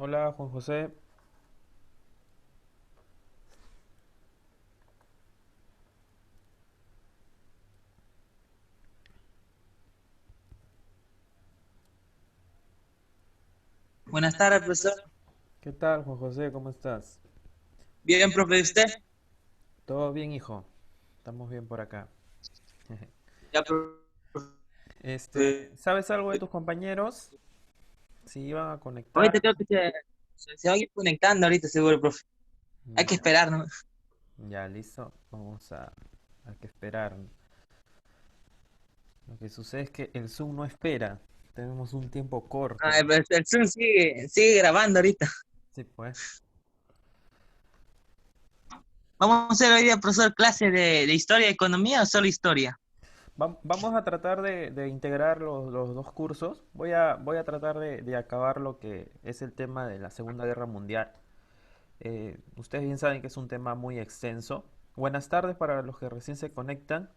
Hola Juan José, Buenas tardes, profesor. ¿qué tal Juan José? ¿Cómo estás? Bien, profe, ¿y usted? ¿Todo bien, hijo? Estamos bien por acá. Ya, profe. ¿Sabes algo de tus compañeros? Si iban a conectar. Ahorita creo que se va a ir conectando ahorita, seguro, profe. Hay que Ya, esperar, ¿no? ya, listo. Vamos a que esperar. Lo que sucede es que el Zoom no espera. Tenemos un tiempo corto. Ah, el Zoom sigue grabando ahorita. Sí, pues. Vamos a hacer hoy día, profesor, clase de historia y economía o solo historia. Vamos a tratar de integrar los dos cursos. Voy a tratar de acabar lo que es el tema de la Segunda Guerra Mundial. Ustedes bien saben que es un tema muy extenso. Buenas tardes para los que recién se conectan.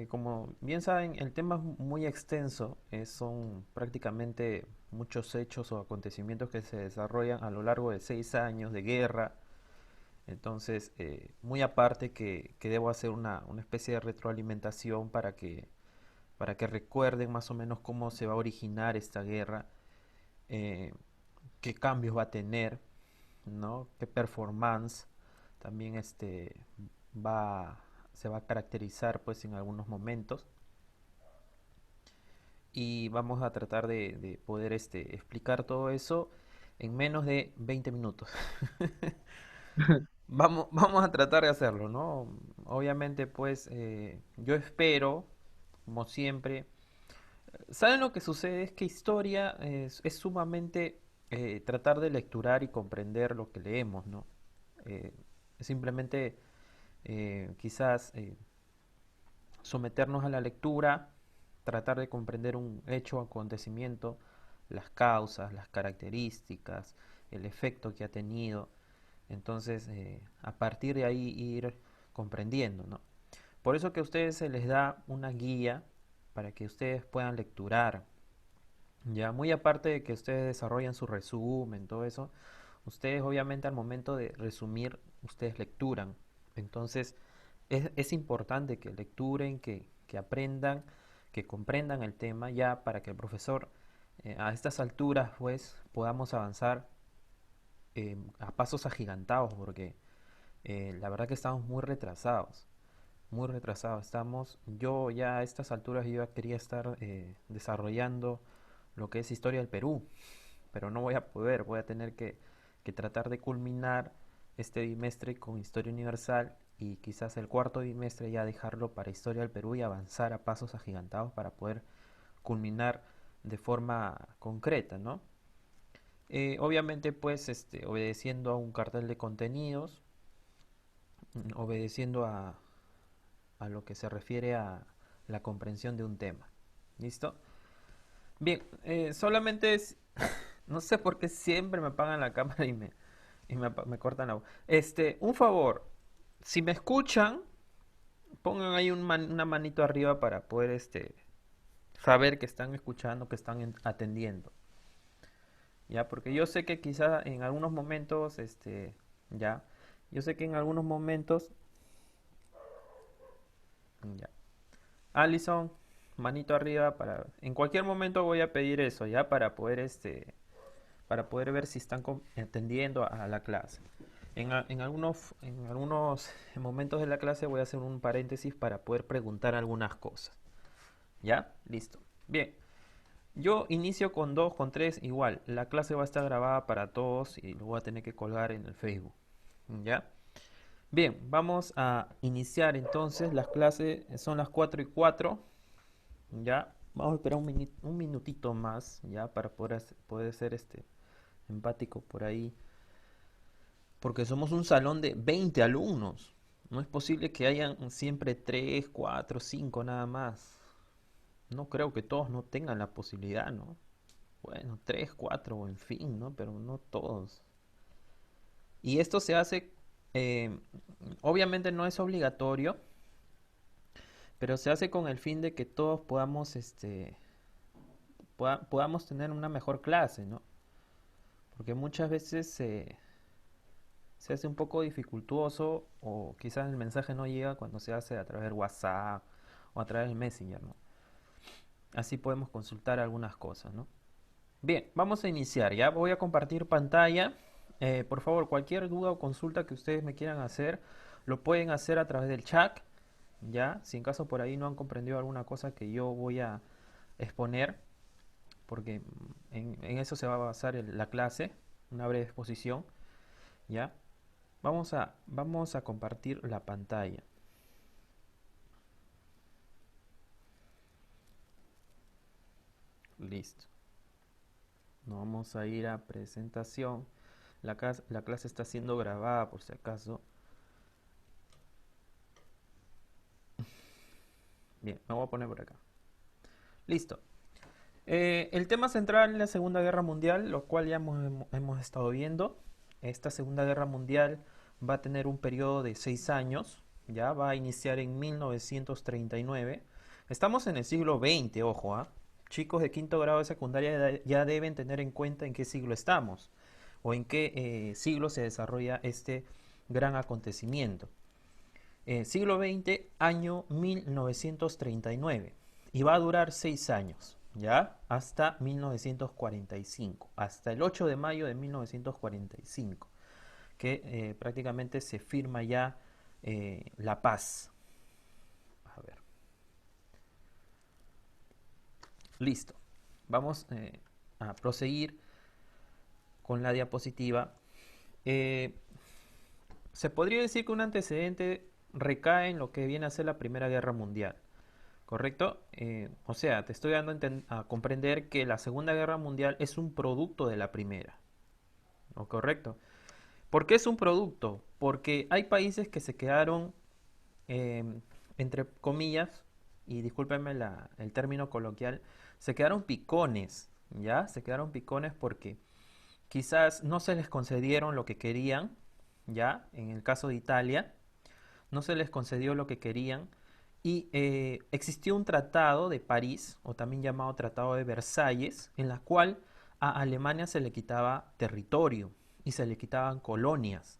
Como bien saben, el tema es muy extenso. Son prácticamente muchos hechos o acontecimientos que se desarrollan a lo largo de 6 años de guerra. Entonces, muy aparte que debo hacer una especie de retroalimentación para que recuerden más o menos cómo se va a originar esta guerra, eh, qué cambios va a tener, ¿no? Qué performance también va, se va a caracterizar pues en algunos momentos y vamos a tratar de poder explicar todo eso en menos de 20 minutos. Vamos a tratar de hacerlo, ¿no? Obviamente pues yo espero, como siempre, ¿saben lo que sucede? Es que historia es sumamente tratar de lecturar y comprender lo que leemos, ¿no? Eh, simplemente quizás someternos a la lectura, tratar de comprender un hecho o acontecimiento, las causas, las características, el efecto que ha tenido. Entonces, a partir de ahí ir comprendiendo, ¿no? Por eso que a ustedes se les da una guía para que ustedes puedan lecturar. Ya, muy aparte de que ustedes desarrollan su resumen, todo eso, ustedes obviamente al momento de resumir, ustedes lecturan. Entonces, es importante que lecturen, que aprendan, que comprendan el tema ya para que el profesor a estas alturas pues podamos avanzar a pasos agigantados porque la verdad que estamos muy retrasados, muy retrasados. Yo ya a estas alturas yo ya quería estar desarrollando lo que es historia del Perú, pero no voy a poder, voy a tener que tratar de culminar este bimestre con historia universal y quizás el cuarto bimestre ya dejarlo para historia del Perú y avanzar a pasos agigantados para poder culminar de forma concreta, ¿no? Obviamente pues obedeciendo a un cartel de contenidos, obedeciendo a lo que se refiere a la comprensión de un tema. ¿Listo? Bien, solamente es, no sé por qué siempre me apagan la cámara y me cortan la voz. Un favor, si me escuchan, pongan ahí una manito arriba para poder saber que están escuchando, que están atendiendo. Ya, porque yo sé que quizá en algunos momentos, ya, yo sé que en algunos momentos, ya. Alison, manito arriba para, en cualquier momento voy a pedir eso, ya, para poder ver si están entendiendo a la clase. En algunos momentos de la clase voy a hacer un paréntesis para poder preguntar algunas cosas. ¿Ya? Listo. Bien. Yo inicio con dos, con tres, igual. La clase va a estar grabada para todos y lo voy a tener que colgar en el Facebook. ¿Ya? Bien, vamos a iniciar entonces. Las clases son las 4:04. ¿Ya? Vamos a esperar un minutito más, ¿ya? Para poder ser empático por ahí. Porque somos un salón de 20 alumnos. No es posible que hayan siempre 3, 4, 5 nada más. No creo que todos no tengan la posibilidad, ¿no? Bueno, 3, 4, en fin, ¿no? Pero no todos. Y esto se hace, eh, obviamente no es obligatorio, pero se hace con el fin de que todos podamos tener una mejor clase, ¿no? porque muchas veces se hace un poco dificultuoso o quizás el mensaje no llega cuando se hace a través del WhatsApp o a través del Messenger, ¿no? Así podemos consultar algunas cosas, ¿no? Bien, vamos a iniciar, ya voy a compartir pantalla. Por favor, cualquier duda o consulta que ustedes me quieran hacer, lo pueden hacer a través del chat, ya. Si en caso por ahí no han comprendido alguna cosa que yo voy a exponer, porque en eso se va a basar la clase, una breve exposición, ya. Vamos a compartir la pantalla. Listo. Nos vamos a ir a presentación. La clase está siendo grabada por si acaso. Bien, me voy a poner por acá. Listo. El tema central es la Segunda Guerra Mundial, lo cual ya hemos estado viendo. Esta Segunda Guerra Mundial va a tener un periodo de 6 años, ya va a iniciar en 1939. Estamos en el siglo XX, ojo, ¿ah? Chicos de quinto grado de secundaria ya deben tener en cuenta en qué siglo estamos o en qué siglo se desarrolla este gran acontecimiento. Siglo XX, año 1939. Y va a durar 6 años, ¿ya? Hasta 1945, hasta el 8 de mayo de 1945, que prácticamente se firma ya la paz. A ver. Listo. Vamos a proseguir con la diapositiva. Eh, Se podría decir que un antecedente recae en lo que viene a ser la Primera Guerra Mundial. ¿Correcto? O sea, te estoy dando a comprender que la Segunda Guerra Mundial es un producto de la primera. ¿No? ¿Correcto? ¿Por qué es un producto? Porque hay países que se quedaron, eh, entre comillas, y discúlpenme el término coloquial, se quedaron picones, ¿ya? Se quedaron picones porque quizás no se les concedieron lo que querían, ¿ya? En el caso de Italia, no se les concedió lo que querían y existió un tratado de París, o también llamado Tratado de Versalles, en la cual a Alemania se le quitaba territorio y se le quitaban colonias,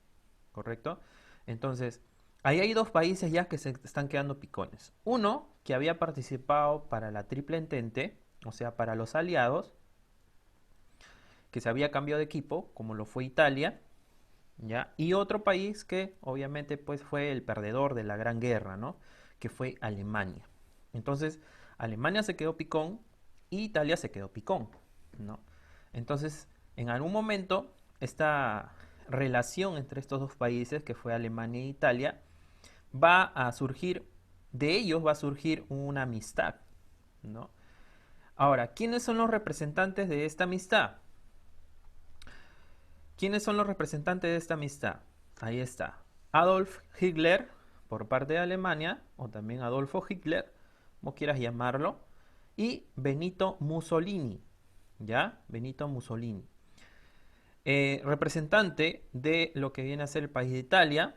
¿correcto? Entonces, ahí hay dos países ya que se están quedando picones. Uno, que había participado para la Triple Entente, o sea, para los aliados, que se había cambiado de equipo, como lo fue Italia, ¿ya? Y otro país que obviamente pues fue el perdedor de la Gran Guerra, ¿no? Que fue Alemania. Entonces, Alemania se quedó picón y Italia se quedó picón, ¿no? Entonces, en algún momento, esta relación entre estos dos países, que fue Alemania e Italia, va a surgir, de ellos va a surgir una amistad, ¿no? Ahora, ¿quiénes son los representantes de esta amistad? ¿Quiénes son los representantes de esta amistad? Ahí está. Adolf Hitler, por parte de Alemania, o también Adolfo Hitler, como quieras llamarlo, y Benito Mussolini, ¿ya? Benito Mussolini. Representante de lo que viene a ser el país de Italia,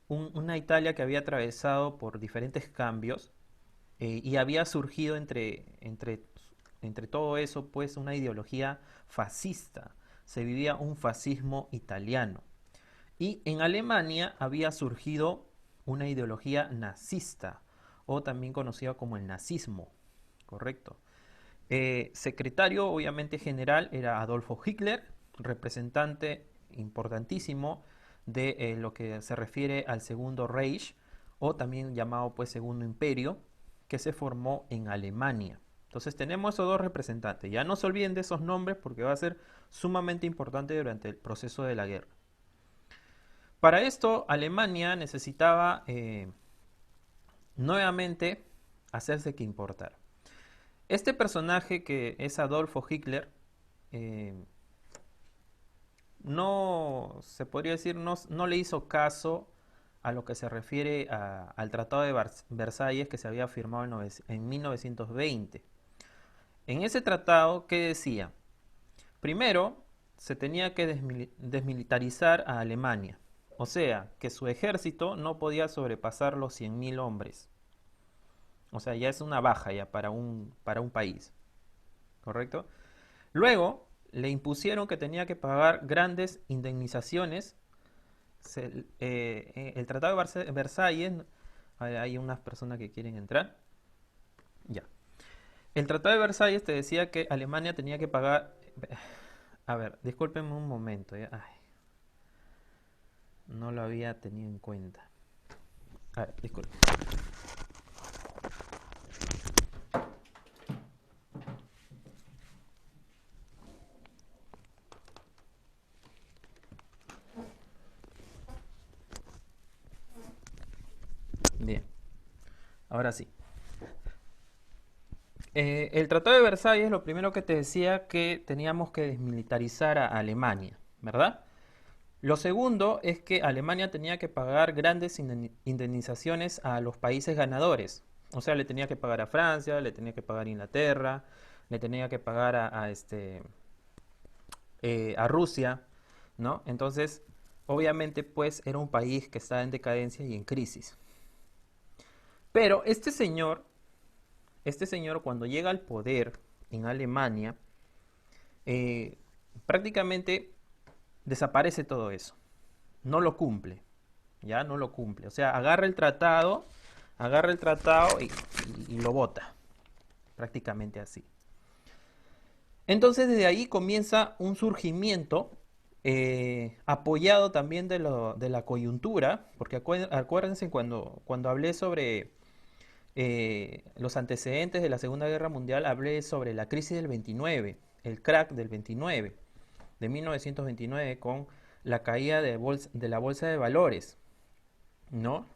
una Italia que había atravesado por diferentes cambios y había surgido entre todo eso, pues, una ideología fascista. Se vivía un fascismo italiano. Y en Alemania había surgido una ideología nazista, o también conocida como el nazismo, ¿correcto? Secretario, obviamente, general era Adolfo Hitler, representante importantísimo de lo que se refiere al Segundo Reich, o también llamado pues Segundo Imperio, que se formó en Alemania. Entonces tenemos esos dos representantes. Ya no se olviden de esos nombres porque va a ser sumamente importante durante el proceso de la guerra. Para esto, Alemania necesitaba nuevamente hacerse que importar. Este personaje que es Adolfo Hitler, eh, no se podría decir, no le hizo caso a lo que se refiere al Tratado de Versalles que se había firmado en 1920. En ese tratado, ¿qué decía? Primero, se tenía que desmilitarizar a Alemania. O sea, que su ejército no podía sobrepasar los 100.000 hombres. O sea, ya es una baja ya para un país. ¿Correcto? Luego, le impusieron que tenía que pagar grandes indemnizaciones. El Tratado de Versalles, hay unas personas que quieren entrar. Ya. El Tratado de Versalles te decía que Alemania tenía que pagar. A ver, discúlpenme un momento. Ay, no lo había tenido en cuenta. A ver, disculpen. Bien, ahora sí. El Tratado de Versalles lo primero que te decía que teníamos que desmilitarizar a Alemania, ¿verdad? Lo segundo es que Alemania tenía que pagar grandes indemnizaciones a los países ganadores. O sea, le tenía que pagar a Francia, le tenía que pagar a Inglaterra, le tenía que pagar a Rusia, ¿no? Entonces, obviamente, pues era un país que estaba en decadencia y en crisis. Pero este señor cuando llega al poder en Alemania, eh, prácticamente desaparece todo eso. No lo cumple, ya no lo cumple. O sea, agarra el tratado y lo bota, prácticamente así. Entonces desde ahí comienza un surgimiento apoyado también de la coyuntura, porque acuérdense cuando hablé sobre los antecedentes de la Segunda Guerra Mundial, hablé sobre la crisis del 29, el crack del 29, de 1929, con la caída de la bolsa de valores, ¿no?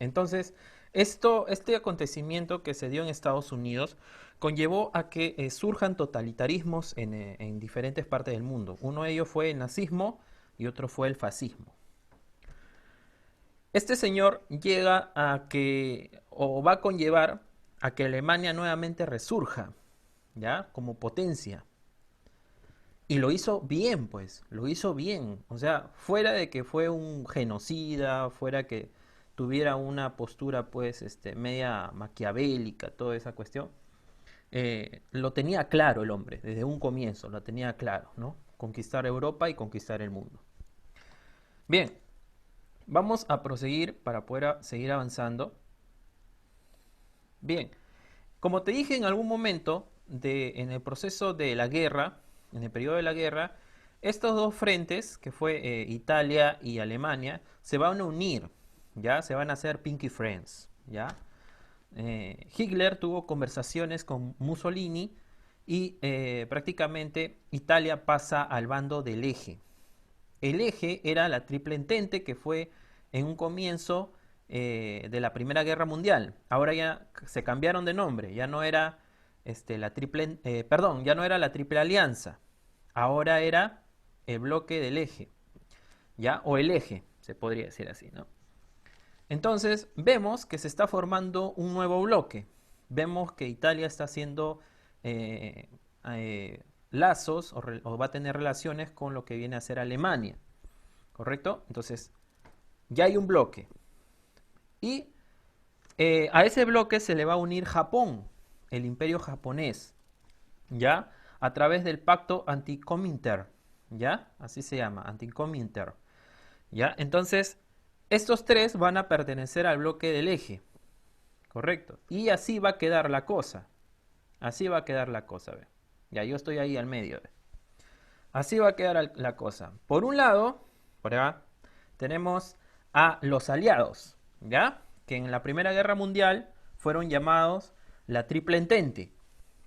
Entonces, este acontecimiento que se dio en Estados Unidos conllevó a que surjan totalitarismos en diferentes partes del mundo. Uno de ellos fue el nazismo y otro fue el fascismo. Este señor llega a que, o va a conllevar a que Alemania nuevamente resurja, ¿ya? Como potencia. Y lo hizo bien, pues, lo hizo bien. O sea, fuera de que fue un genocida, fuera que tuviera una postura, pues, media maquiavélica, toda esa cuestión, lo tenía claro el hombre, desde un comienzo, lo tenía claro, ¿no? Conquistar Europa y conquistar el mundo. Bien, vamos a proseguir para poder seguir avanzando. Bien, como te dije en algún momento, en el proceso de la guerra, en el periodo de la guerra, estos dos frentes, que fue Italia y Alemania, se van a unir, ¿ya? Se van a hacer Pinky Friends, ¿ya? Hitler tuvo conversaciones con Mussolini y prácticamente Italia pasa al bando del Eje. El Eje era la Triple Entente que fue en un comienzo de la Primera Guerra Mundial. Ahora ya se cambiaron de nombre, ya no era ya no era la Triple Alianza. Ahora era el bloque del Eje, ¿ya? O el Eje, se podría decir así, ¿no? Entonces, vemos que se está formando un nuevo bloque. Vemos que Italia está haciendo eh, lazos o va a tener relaciones con lo que viene a ser Alemania. ¿Correcto? Entonces, ya hay un bloque. Y a ese bloque se le va a unir Japón, el imperio japonés, ¿ya? A través del pacto Anticominter, ¿ya? Así se llama, Anticominter, ¿ya? Entonces, estos tres van a pertenecer al bloque del Eje, ¿correcto? Y así va a quedar la cosa, así va a quedar la cosa, ¿ve? Ya, yo estoy ahí al medio, ¿ve? Así va a quedar la cosa. Por un lado, por acá, tenemos a los aliados, ¿ya? Que en la Primera Guerra Mundial fueron llamados la Triple Entente.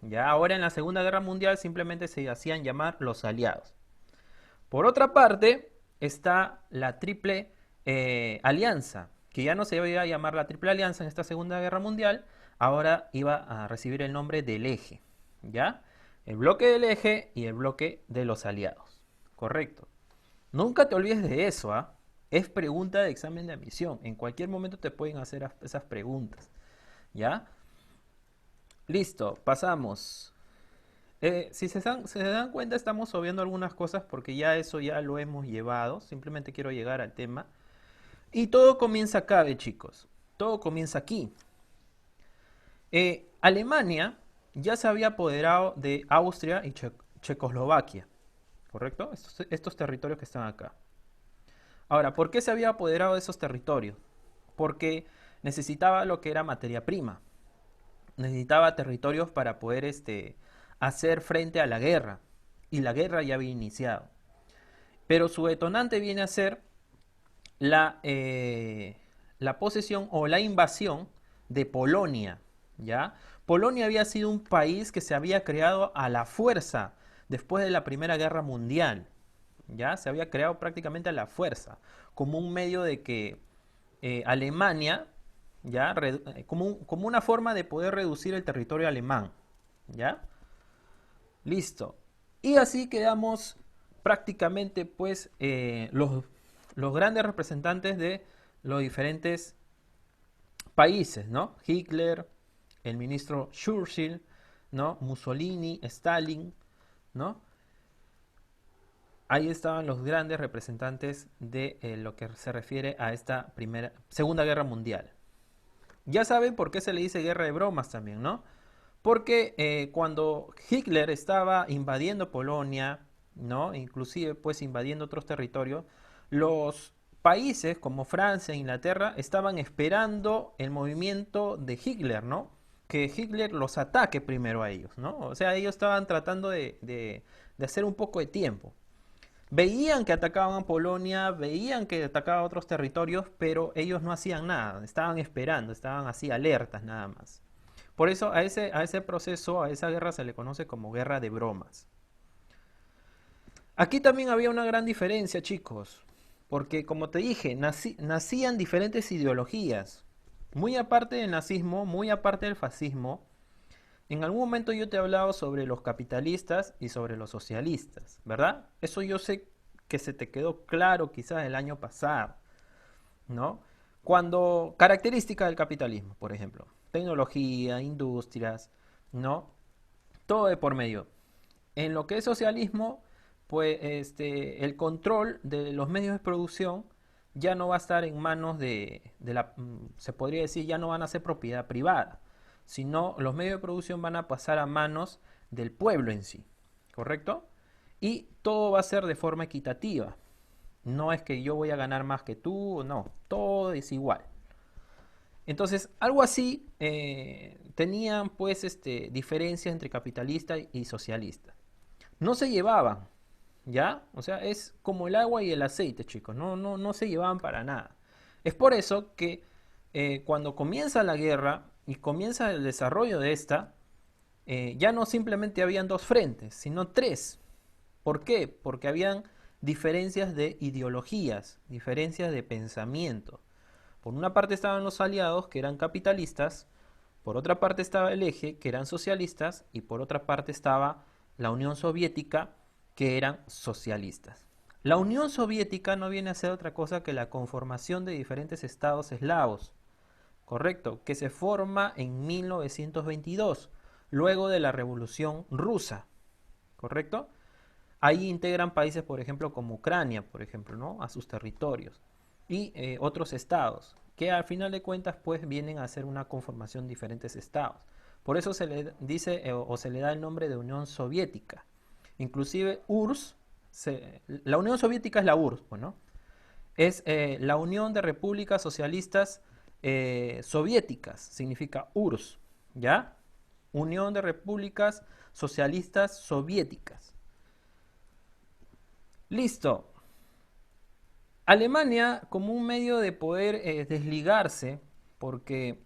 Ya ahora en la Segunda Guerra Mundial simplemente se hacían llamar los aliados. Por otra parte, está la Triple Alianza, que ya no se iba a llamar la Triple Alianza en esta Segunda Guerra Mundial, ahora iba a recibir el nombre del Eje, ¿ya? El bloque del Eje y el bloque de los aliados. Correcto. Nunca te olvides de eso, ¿ah? Es pregunta de examen de admisión. En cualquier momento te pueden hacer esas preguntas, ¿ya? Listo, pasamos. Si se dan cuenta, estamos obviando algunas cosas porque ya eso ya lo hemos llevado. Simplemente quiero llegar al tema. Y todo comienza acá, chicos. Todo comienza aquí. Alemania ya se había apoderado de Austria y Checoslovaquia. ¿correcto? Estos territorios que están acá. Ahora, ¿por qué se había apoderado de esos territorios? Porque necesitaba lo que era materia prima. Necesitaba territorios para poder hacer frente a la guerra. Y la guerra ya había iniciado. Pero su detonante viene a ser la posesión o la invasión de Polonia, ¿ya? Polonia había sido un país que se había creado a la fuerza después de la Primera Guerra Mundial, ¿ya? Se había creado prácticamente a la fuerza, como un medio de que Alemania, ¿ya? Como una forma de poder reducir el territorio alemán, ¿ya? Listo. Y así quedamos prácticamente pues los grandes representantes de los diferentes países, ¿no? Hitler, el ministro Churchill, ¿no? Mussolini, Stalin, ¿no? Ahí estaban los grandes representantes de lo que se refiere a esta Segunda Guerra Mundial. Ya saben por qué se le dice guerra de bromas también, ¿no? Porque cuando Hitler estaba invadiendo Polonia, ¿no? Inclusive pues invadiendo otros territorios, los países como Francia e Inglaterra estaban esperando el movimiento de Hitler, ¿no? Que Hitler los ataque primero a ellos, ¿no? O sea, ellos estaban tratando de hacer un poco de tiempo. Veían que atacaban a Polonia, veían que atacaban a otros territorios, pero ellos no hacían nada, estaban esperando, estaban así alertas nada más. Por eso a ese proceso, a esa guerra se le conoce como guerra de bromas. Aquí también había una gran diferencia, chicos, porque como te dije, nacían diferentes ideologías. Muy aparte del nazismo, muy aparte del fascismo, en algún momento yo te he hablado sobre los capitalistas y sobre los socialistas, ¿verdad? Eso yo sé que se te quedó claro quizás el año pasado, ¿no? Cuando, característica del capitalismo, por ejemplo, tecnología, industrias, ¿no? Todo de por medio. En lo que es socialismo, pues el control de los medios de producción ya no va a estar en manos se podría decir, ya no van a ser propiedad privada, sino los medios de producción van a pasar a manos del pueblo en sí, ¿correcto? Y todo va a ser de forma equitativa. No es que yo voy a ganar más que tú, no, todo es igual. Entonces, algo así tenían pues diferencias entre capitalista y socialista. No se llevaban, ¿ya? O sea, es como el agua y el aceite, chicos, no se llevaban para nada. Es por eso que cuando comienza la guerra y comienza el desarrollo de esta, ya no simplemente habían dos frentes, sino tres. ¿Por qué? Porque habían diferencias de ideologías, diferencias de pensamiento. Por una parte estaban los aliados, que eran capitalistas, por otra parte estaba el eje, que eran socialistas, y por otra parte estaba la Unión Soviética, que eran socialistas. La Unión Soviética no viene a ser otra cosa que la conformación de diferentes estados eslavos, correcto, que se forma en 1922, luego de la Revolución Rusa, correcto. Ahí integran países, por ejemplo, como Ucrania, por ejemplo, ¿no? A sus territorios. Y otros estados, que al final de cuentas, pues, vienen a ser una conformación de diferentes estados. Por eso se le dice o se le da el nombre de Unión Soviética. Inclusive URSS, la Unión Soviética es la URSS, pues, ¿no? Es la Unión de Repúblicas Socialistas Soviéticas, significa URSS, ¿ya? Unión de Repúblicas Socialistas Soviéticas. Listo. Alemania como un medio de poder desligarse, porque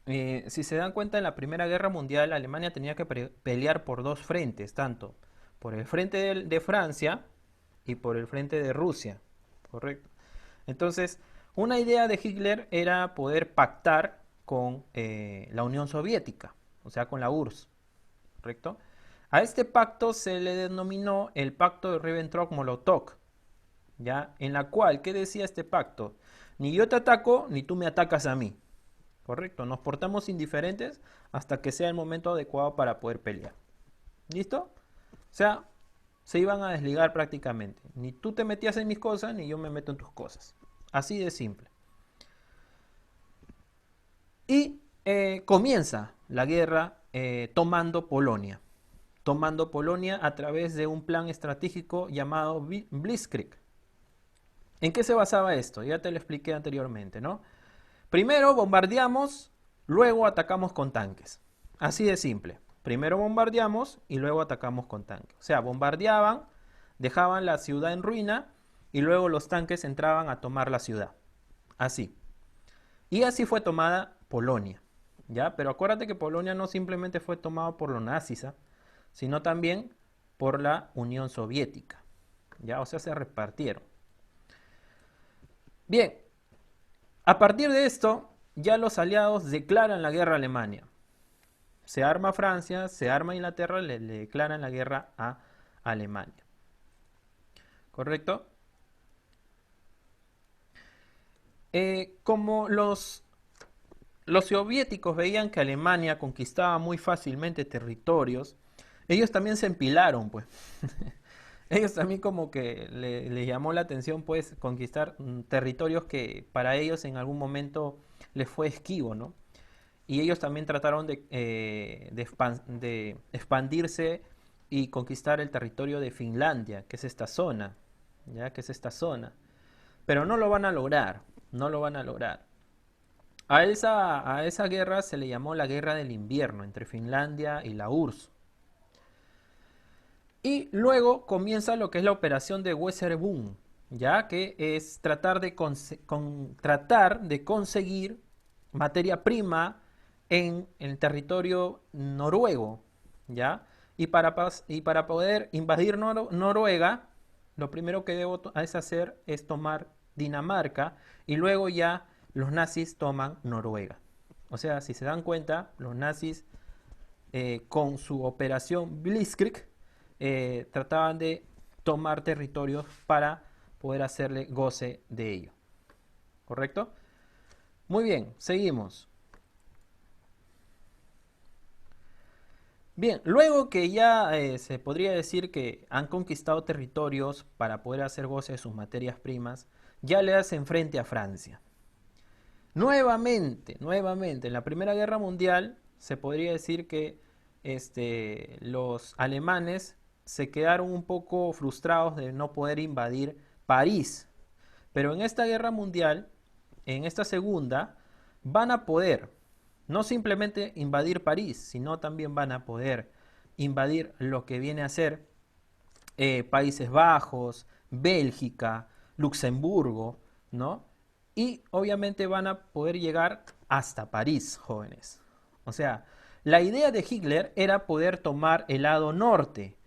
si se dan cuenta en la Primera Guerra Mundial, Alemania tenía que pelear por dos frentes, tanto por el frente de Francia y por el frente de Rusia, ¿correcto? Entonces, una idea de Hitler era poder pactar con la Unión Soviética, o sea, con la URSS, ¿correcto? A este pacto se le denominó el pacto de Ribbentrop-Molotov, ¿ya? En la cual, ¿qué decía este pacto? Ni yo te ataco, ni tú me atacas a mí, ¿correcto? Nos portamos indiferentes hasta que sea el momento adecuado para poder pelear. ¿Listo? O sea, se iban a desligar prácticamente. Ni tú te metías en mis cosas, ni yo me meto en tus cosas. Así de simple. Y comienza la guerra tomando Polonia. tomando Polonia a través de un plan estratégico llamado Blitzkrieg. ¿En qué se basaba esto? Ya te lo expliqué anteriormente, ¿no? Primero bombardeamos, luego atacamos con tanques. Así de simple. Primero bombardeamos y luego atacamos con tanques. O sea, bombardeaban, dejaban la ciudad en ruina y luego los tanques entraban a tomar la ciudad. Así. Y así fue tomada Polonia. ¿Ya? Pero acuérdate que Polonia no simplemente fue tomada por los nazis, ¿eh? Sino también por la Unión Soviética. ¿Ya? O sea, se repartieron. Bien, a partir de esto, ya los aliados declaran la guerra a Alemania. Se arma Francia, se arma Inglaterra, le declaran la guerra a Alemania. ¿Correcto? Como los soviéticos veían que Alemania conquistaba muy fácilmente territorios, ellos también se empilaron, pues. Ellos también como que les llamó la atención, pues, conquistar territorios que para ellos en algún momento les fue esquivo, ¿no? Y ellos también trataron de expandirse y conquistar el territorio de Finlandia, que es esta zona, ¿ya? Que es esta zona. Pero no lo van a lograr, no lo van a lograr. A esa guerra se le llamó la Guerra del Invierno entre Finlandia y la URSS. Y luego comienza lo que es la operación de Weserboom, ya que es tratar de conseguir materia prima en el territorio noruego, ¿ya? Y para poder invadir Noruega, lo primero que debo hacer es tomar Dinamarca y luego ya los nazis toman Noruega. O sea, si se dan cuenta, los nazis con su operación Blitzkrieg trataban de tomar territorios para poder hacerle goce de ello. ¿Correcto? Muy bien, seguimos. Bien, luego que ya se podría decir que han conquistado territorios para poder hacer goce de sus materias primas, ya le hacen frente a Francia. Nuevamente, en la Primera Guerra Mundial se podría decir que los alemanes se quedaron un poco frustrados de no poder invadir París. Pero en esta guerra mundial, en esta segunda, van a poder no simplemente invadir París, sino también van a poder invadir lo que viene a ser Países Bajos, Bélgica, Luxemburgo, ¿no? Y obviamente van a poder llegar hasta París, jóvenes. O sea, la idea de Hitler era poder tomar el lado norte,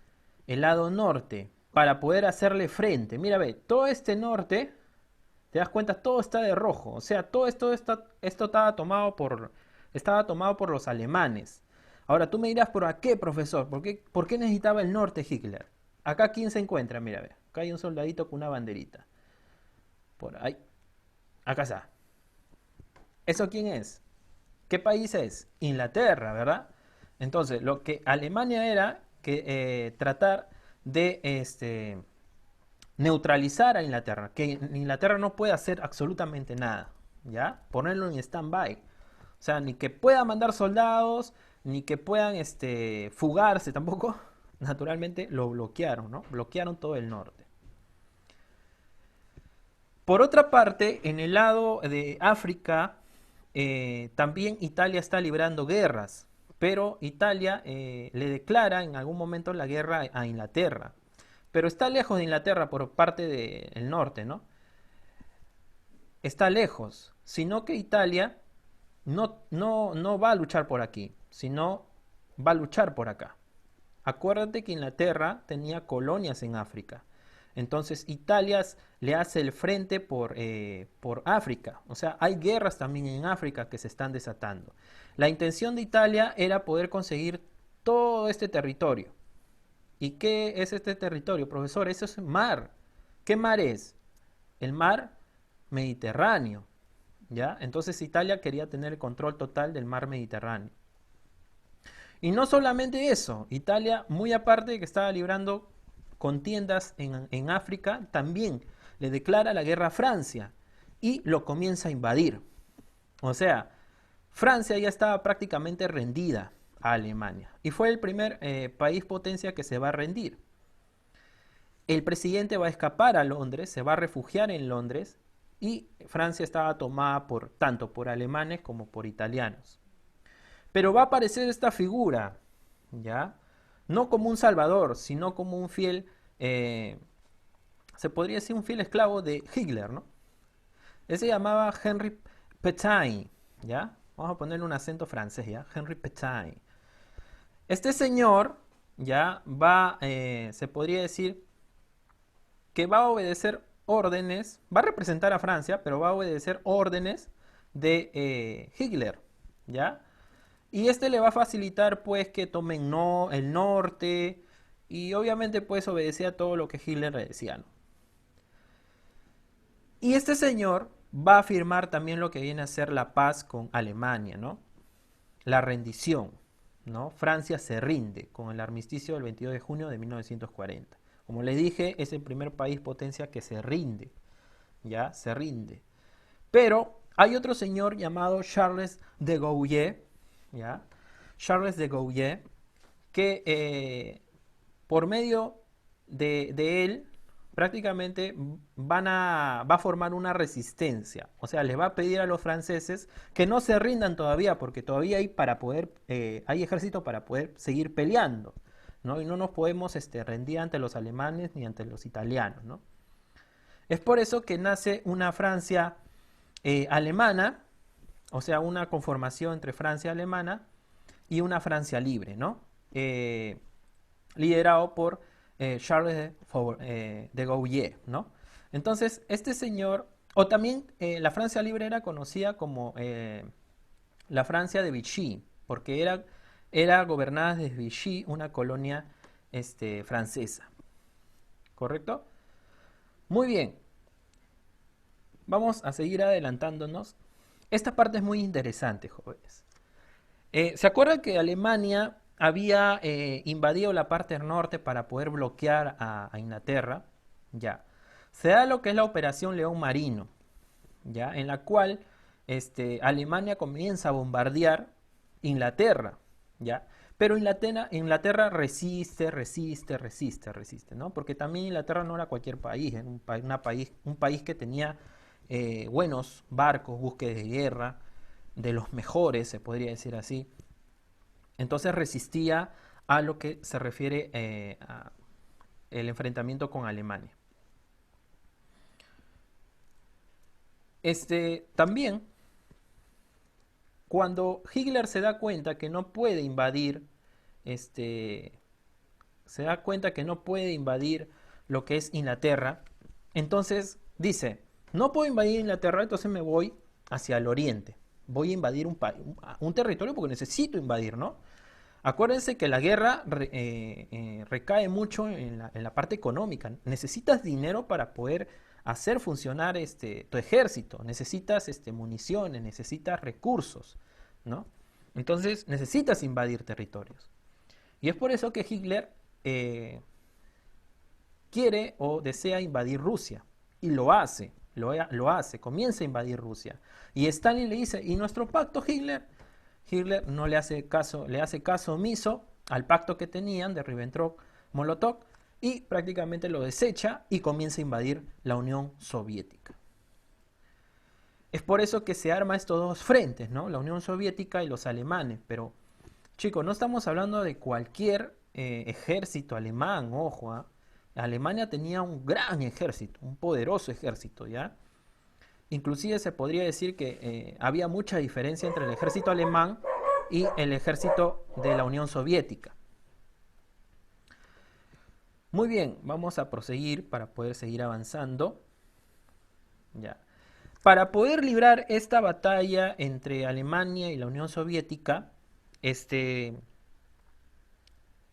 para poder hacerle frente. Mira, ve, todo este norte, te das cuenta, todo está de rojo. O sea, todo esto estaba tomado por los alemanes. Ahora, tú me dirás, ¿por qué, profesor? ¿Por qué necesitaba el norte Hitler? Acá, ¿quién se encuentra? Mira, ve, acá hay un soldadito con una banderita. Por ahí. Acá está. ¿Eso quién es? ¿Qué país es? Inglaterra, ¿verdad? Entonces, lo que Alemania era que tratar de neutralizar a Inglaterra, que Inglaterra no puede hacer absolutamente nada, ¿ya? Ponerlo en stand-by. O sea, ni que pueda mandar soldados, ni que puedan fugarse tampoco. Naturalmente lo bloquearon, ¿no? Bloquearon todo el norte. Por otra parte, en el lado de África, también Italia está librando guerras, pero Italia le declara en algún momento la guerra a Inglaterra. Pero está lejos de Inglaterra por parte del norte, ¿no? Está lejos, sino que Italia no va a luchar por aquí, sino va a luchar por acá. Acuérdate que Inglaterra tenía colonias en África. Entonces Italia le hace el frente por África. O sea, hay guerras también en África que se están desatando. La intención de Italia era poder conseguir todo este territorio. ¿Y qué es este territorio, profesor? Eso es mar. ¿Qué mar es? El mar Mediterráneo. ¿Ya? Entonces Italia quería tener el control total del mar Mediterráneo. Y no solamente eso, Italia, muy aparte de que estaba librando contiendas en África, también le declara la guerra a Francia y lo comienza a invadir. O sea, Francia ya estaba prácticamente rendida. a Alemania. Y fue el primer país potencia que se va a rendir. El presidente va a escapar a Londres, se va a refugiar en Londres y Francia estaba tomada tanto por alemanes como por italianos. Pero va a aparecer esta figura, ¿ya? No como un salvador, sino como un fiel, se podría decir un fiel esclavo de Hitler, ¿no? Él se llamaba Henri Pétain, ¿ya? Vamos a ponerle un acento francés, ¿ya? Henri Pétain. Este señor, ¿ya? Se podría decir que va a obedecer órdenes, va a representar a Francia, pero va a obedecer órdenes de Hitler, ¿ya? Y este le va a facilitar pues que tomen el norte y obviamente pues obedecía a todo lo que Hitler le decía, ¿no? Y este señor va a firmar también lo que viene a ser la paz con Alemania, ¿no? La rendición, ¿no? Francia se rinde con el armisticio del 22 de junio de 1940. Como les dije, es el primer país potencia que se rinde, ¿ya? Se rinde. Pero hay otro señor llamado Charles de Gaulle, ¿ya? Charles de Gaulle, que por medio de él prácticamente va a formar una resistencia. O sea, les va a pedir a los franceses que no se rindan todavía, porque todavía hay ejército para poder seguir peleando, ¿no? Y no nos podemos rendir ante los alemanes ni ante los italianos, ¿no? Es por eso que nace una Francia alemana, o sea, una conformación entre Francia alemana y una Francia libre, ¿no? Liderado por Charles de Gaulle, ¿no? Entonces, este señor, o también la Francia libre era conocida como la Francia de Vichy, porque era gobernada desde Vichy, una colonia francesa, ¿correcto? Muy bien, vamos a seguir adelantándonos. Esta parte es muy interesante, jóvenes. ¿Se acuerdan que Alemania había invadido la parte del norte para poder bloquear a Inglaterra? Ya. Se da lo que es la Operación León Marino, ya, en la cual Alemania comienza a bombardear Inglaterra, ya. Pero Inglaterra resiste, ¿no? Porque también Inglaterra no era cualquier país, era un país que tenía buenos barcos, buques de guerra, de los mejores, se podría decir así. Entonces resistía a lo que se refiere a el enfrentamiento con Alemania. También, cuando Hitler se da cuenta que no puede invadir, este, se da cuenta que no puede invadir lo que es Inglaterra, entonces dice, no puedo invadir Inglaterra, entonces me voy hacia el oriente. Voy a invadir un territorio porque necesito invadir, ¿no? Acuérdense que la guerra recae mucho en la parte económica. Necesitas dinero para poder hacer funcionar tu ejército. Necesitas municiones, necesitas recursos, ¿no? Entonces necesitas invadir territorios. Y es por eso que Hitler quiere o desea invadir Rusia. Y lo hace, lo hace, comienza a invadir Rusia. Y Stalin le dice, ¿y nuestro pacto, Hitler? Hitler no le hace caso omiso al pacto que tenían de Ribbentrop-Molotov y prácticamente lo desecha y comienza a invadir la Unión Soviética. Es por eso que se arma estos dos frentes, ¿no? La Unión Soviética y los alemanes. Pero, chicos, no estamos hablando de cualquier ejército alemán, ojo, ¿eh? Alemania tenía un gran ejército, un poderoso ejército, ¿ya? Inclusive se podría decir que había mucha diferencia entre el ejército alemán y el ejército de la Unión Soviética. Muy bien, vamos a proseguir para poder seguir avanzando. Ya. Para poder librar esta batalla entre Alemania y la Unión Soviética,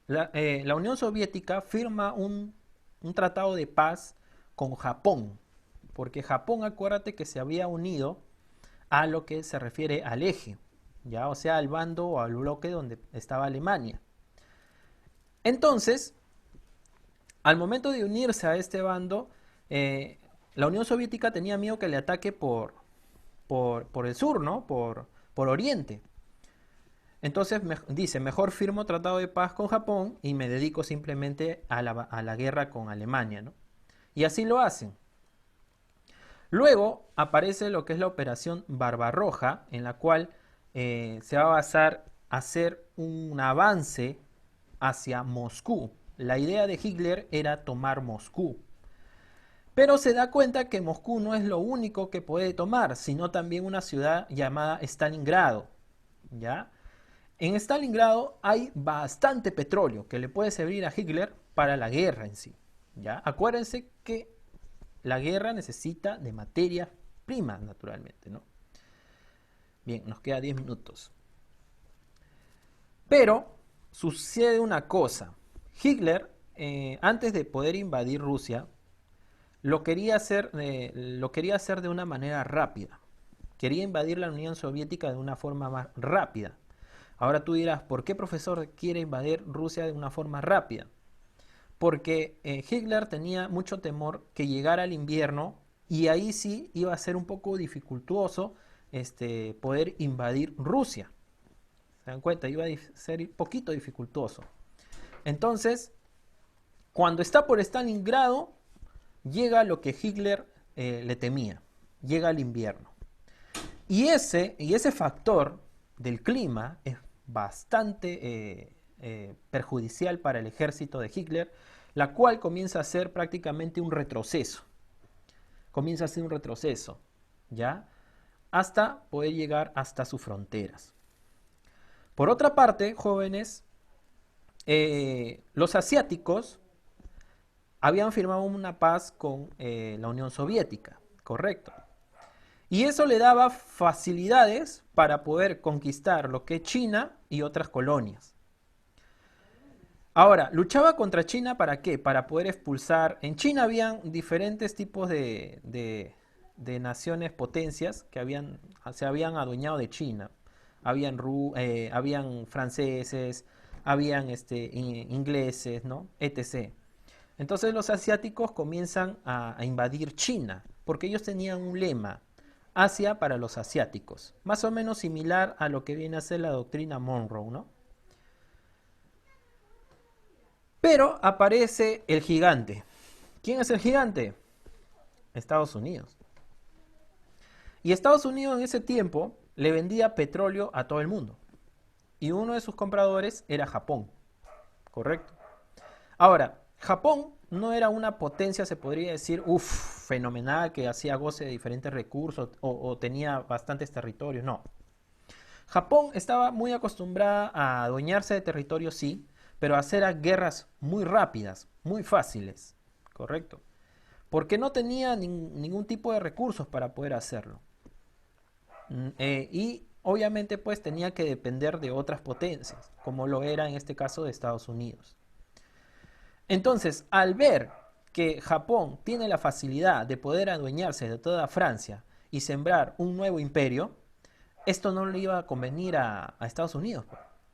la Unión Soviética firma un tratado de paz con Japón, porque Japón, acuérdate que se había unido a lo que se refiere al eje, ya, o sea, al bando o al bloque donde estaba Alemania. Entonces, al momento de unirse a este bando, la Unión Soviética tenía miedo que le ataque por el sur, ¿no? Por Oriente. Entonces dice, mejor firmo tratado de paz con Japón y me dedico simplemente a la guerra con Alemania, ¿no? Y así lo hacen. Luego aparece lo que es la Operación Barbarroja, en la cual se va a basar hacer un avance hacia Moscú. La idea de Hitler era tomar Moscú. Pero se da cuenta que Moscú no es lo único que puede tomar, sino también una ciudad llamada Stalingrado. ¿Ya? En Stalingrado hay bastante petróleo que le puede servir a Hitler para la guerra en sí. ¿Ya? Acuérdense que la guerra necesita de materias primas, naturalmente, ¿no? Bien, nos queda 10 minutos. Pero sucede una cosa. Hitler, antes de poder invadir Rusia, lo quería hacer de una manera rápida. Quería invadir la Unión Soviética de una forma más rápida. Ahora tú dirás, ¿por qué, profesor, quiere invadir Rusia de una forma rápida? Porque Hitler tenía mucho temor que llegara el invierno y ahí sí iba a ser un poco dificultuoso poder invadir Rusia. ¿Se dan cuenta? Iba a ser un poquito dificultoso. Entonces, cuando está por Stalingrado, llega lo que Hitler le temía. Llega el invierno. Y ese factor del clima es bastante perjudicial para el ejército de Hitler, la cual comienza a ser prácticamente un retroceso. Comienza a ser un retroceso, ¿ya? Hasta poder llegar hasta sus fronteras. Por otra parte, jóvenes, los asiáticos habían firmado una paz con la Unión Soviética, correcto. Y eso le daba facilidades para poder conquistar lo que es China y otras colonias. Ahora, luchaba contra China ¿para qué? Para poder expulsar. En China habían diferentes tipos de naciones potencias que se habían adueñado de China. Habían franceses, habían ingleses, ¿no? etc. Entonces los asiáticos comienzan a invadir China, porque ellos tenían un lema, Asia para los asiáticos, más o menos similar a lo que viene a ser la doctrina Monroe, ¿no? Pero aparece el gigante. ¿Quién es el gigante? Estados Unidos. Y Estados Unidos en ese tiempo le vendía petróleo a todo el mundo. Y uno de sus compradores era Japón. ¿Correcto? Ahora, Japón no era una potencia, se podría decir, fenomenal, que hacía goce de diferentes recursos o tenía bastantes territorios. No. Japón estaba muy acostumbrada a adueñarse de territorios, sí, pero a hacer guerras muy rápidas, muy fáciles. ¿Correcto? Porque no tenía ningún tipo de recursos para poder hacerlo. Y obviamente pues tenía que depender de otras potencias, como lo era en este caso de Estados Unidos. Entonces, al ver que Japón tiene la facilidad de poder adueñarse de toda Francia y sembrar un nuevo imperio, esto no le iba a convenir a Estados Unidos.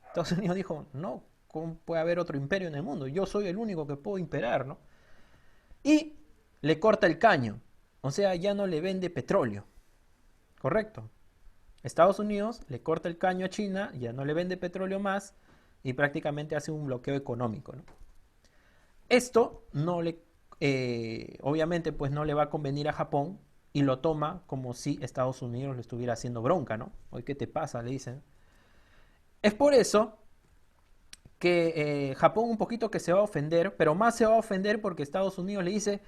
Estados Unidos dijo, no, ¿cómo puede haber otro imperio en el mundo? Yo soy el único que puedo imperar, ¿no? Y le corta el caño, o sea, ya no le vende petróleo, ¿correcto? Estados Unidos le corta el caño a China, ya no le vende petróleo más y prácticamente hace un bloqueo económico, ¿no? Esto obviamente pues no le va a convenir a Japón y lo toma como si Estados Unidos le estuviera haciendo bronca, ¿no? Oye, ¿qué te pasa? Le dicen. Es por eso que Japón un poquito que se va a ofender, pero más se va a ofender porque Estados Unidos le dice,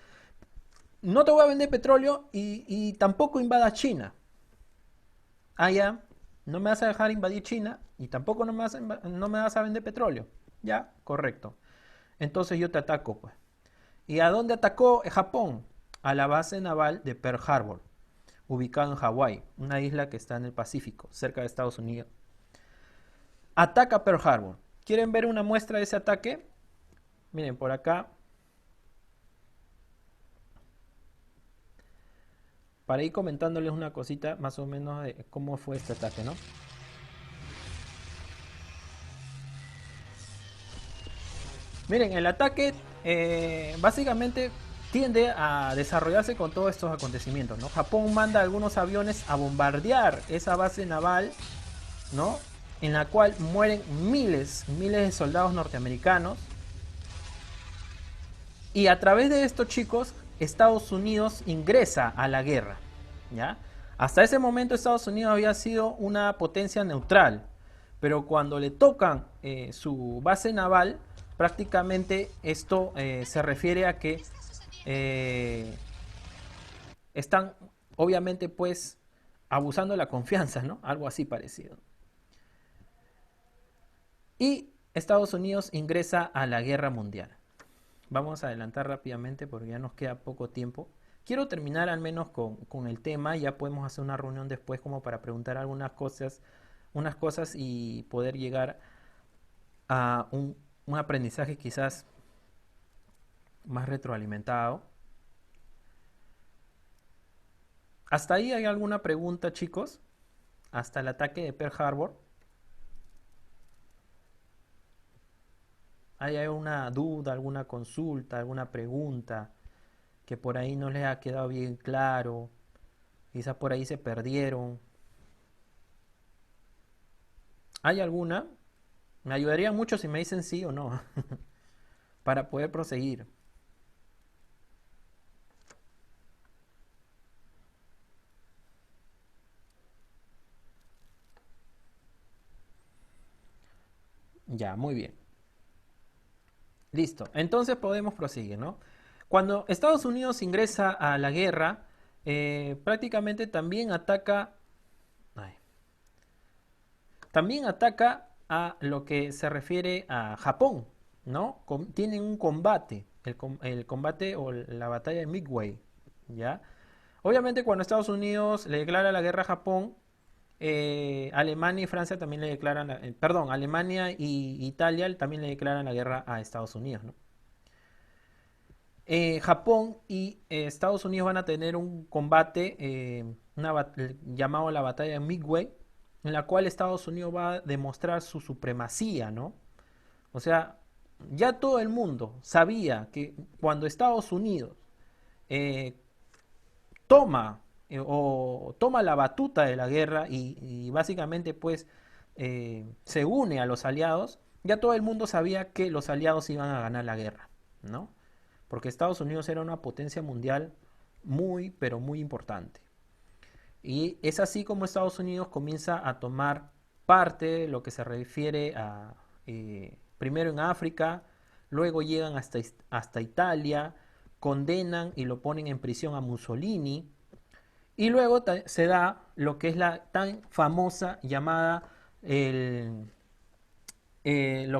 no te voy a vender petróleo y tampoco invadas China. Ah, ya, no me vas a dejar invadir China y tampoco no me vas a vender petróleo. Ya, correcto. Entonces yo te ataco, pues. ¿Y a dónde atacó Japón? A la base naval de Pearl Harbor, ubicado en Hawái, una isla que está en el Pacífico, cerca de Estados Unidos. Ataca Pearl Harbor. ¿Quieren ver una muestra de ese ataque? Miren, por acá. Para ir comentándoles una cosita más o menos de cómo fue este ataque, ¿no? Miren, el ataque básicamente tiende a desarrollarse con todos estos acontecimientos, ¿no? Japón manda algunos aviones a bombardear esa base naval, ¿no? en la cual mueren miles de soldados norteamericanos. Y a través de esto, chicos, Estados Unidos ingresa a la guerra, ¿ya? Hasta ese momento Estados Unidos había sido una potencia neutral, pero cuando le tocan su base naval, prácticamente esto se refiere a que eh, están, obviamente, pues, abusando de la confianza, ¿no? Algo así parecido. Y Estados Unidos ingresa a la guerra mundial. Vamos a adelantar rápidamente porque ya nos queda poco tiempo. Quiero terminar al menos con el tema, ya podemos hacer una reunión después como para preguntar unas cosas y poder llegar a un aprendizaje quizás más retroalimentado. ¿Hasta ahí hay alguna pregunta, chicos? ¿Hasta el ataque de Pearl Harbor? ¿Hay alguna duda, alguna consulta, alguna pregunta que por ahí no les ha quedado bien claro? Quizás por ahí se perdieron. ¿Hay alguna? Me ayudaría mucho si me dicen sí o no, para poder proseguir. Ya, muy bien. Listo. Entonces podemos proseguir, ¿no? Cuando Estados Unidos ingresa a la guerra, prácticamente ay, también ataca a lo que se refiere a Japón, ¿no? Tienen un combate, el combate o la batalla de Midway, ¿ya? Obviamente cuando Estados Unidos le declara la guerra a Japón, Alemania y Francia también le declaran, perdón, Alemania y Italia también le declaran la guerra a Estados Unidos, ¿no? Japón y Estados Unidos van a tener un combate llamado la batalla de Midway, en la cual Estados Unidos va a demostrar su supremacía, ¿no? O sea, ya todo el mundo sabía que cuando Estados Unidos eh, toma o toma la batuta de la guerra y básicamente pues se une a los aliados, ya todo el mundo sabía que los aliados iban a ganar la guerra, ¿no? Porque Estados Unidos era una potencia mundial muy, pero muy importante. Y es así como Estados Unidos comienza a tomar parte de lo que se refiere a, primero en África, luego llegan hasta Italia, condenan y lo ponen en prisión a Mussolini, y luego se da lo que es la tan famosa llamada lo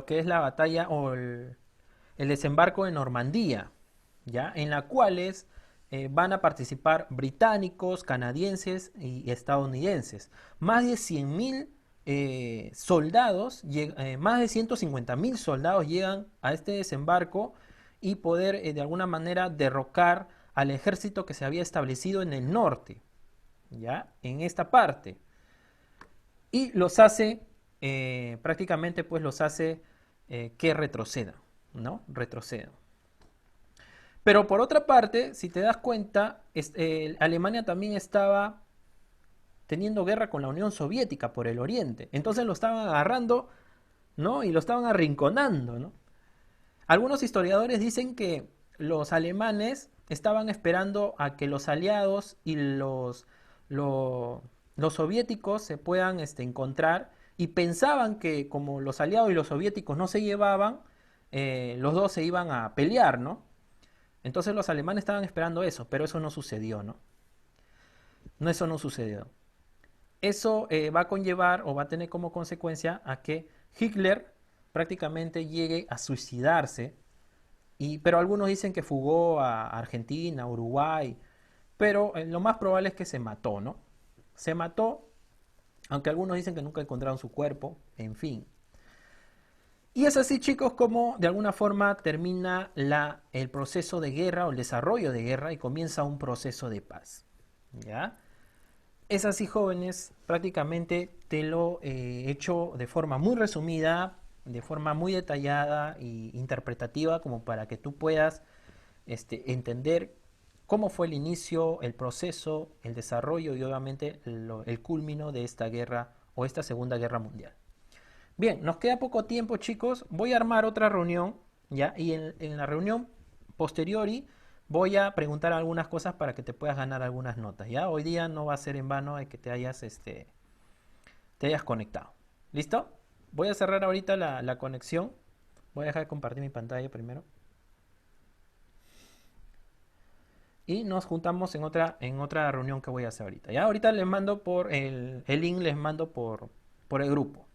que es la batalla o el desembarco de Normandía, ¿ya? En la cuales van a participar británicos, canadienses y estadounidenses. Más de 100.000 soldados, más de 150.000 soldados llegan a este desembarco y poder de alguna manera derrocar al ejército que se había establecido en el norte, ¿ya? En esta parte. Y los hace, prácticamente pues los hace que retrocedan, ¿no? Retrocedan. Pero por otra parte, si te das cuenta, Alemania también estaba teniendo guerra con la Unión Soviética por el oriente. Entonces lo estaban agarrando, ¿no? Y lo estaban arrinconando, ¿no? Algunos historiadores dicen que los alemanes estaban esperando a que los aliados y los soviéticos se puedan encontrar y pensaban que como los aliados y los soviéticos no se llevaban, los dos se iban a pelear, ¿no? Entonces los alemanes estaban esperando eso, pero eso no sucedió, ¿no? No, eso no sucedió. Eso va a conllevar o va a tener como consecuencia a que Hitler prácticamente llegue a suicidarse, pero algunos dicen que fugó a Argentina, Uruguay, pero lo más probable es que se mató, ¿no? Se mató, aunque algunos dicen que nunca encontraron su cuerpo, en fin. Y es así, chicos, como de alguna forma termina el proceso de guerra o el desarrollo de guerra y comienza un proceso de paz. ¿Ya? Es así, jóvenes, prácticamente te lo he hecho de forma muy resumida, de forma muy detallada e interpretativa, como para que tú puedas entender cómo fue el inicio, el proceso, el desarrollo y obviamente el culmino de esta guerra o esta Segunda Guerra Mundial. Bien, nos queda poco tiempo, chicos. Voy a armar otra reunión, ¿ya? Y en la reunión posteriori voy a preguntar algunas cosas para que te puedas ganar algunas notas, ¿ya? Hoy día no va a ser en vano de que te hayas conectado. ¿Listo? Voy a cerrar ahorita la conexión. Voy a dejar de compartir mi pantalla primero. Y nos juntamos en otra reunión que voy a hacer ahorita. Ya ahorita les mando por el link, les mando por el grupo.